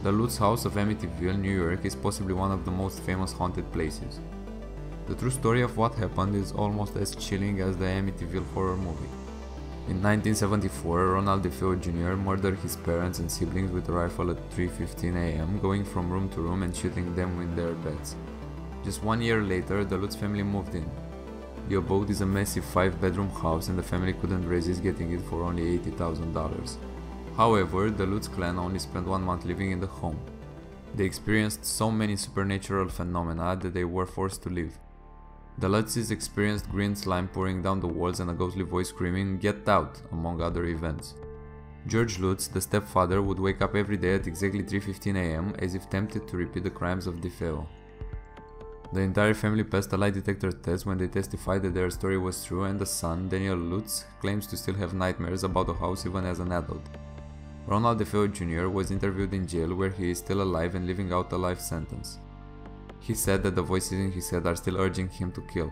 The Lutz House of Amityville, New York is possibly one of the most famous haunted places. The true story of what happened is almost as chilling as the Amityville horror movie. In 1974, Ronald DeFeo Jr. murdered his parents and siblings with a rifle at 3:15 a.m., going from room to room and shooting them in their beds. Just 1 year later, the Lutz family moved in. The abode is a massive 5-bedroom house and the family couldn't resist getting it for only $80,000. However, the Lutz clan only spent 1 month living in the home. They experienced so many supernatural phenomena that they were forced to leave. The Lutzes experienced green slime pouring down the walls and a ghostly voice screaming, "Get out!" among other events. George Lutz, the stepfather, would wake up every day at exactly 3:15 a.m. as if tempted to repeat the crimes of DeFeo. The entire family passed a lie detector test when they testified that their story was true, and the son, Daniel Lutz, claims to still have nightmares about the house even as an adult. Ronald DeFeo Jr. was interviewed in jail where he is still alive and living out a life sentence. He said that the voices in his head are still urging him to kill.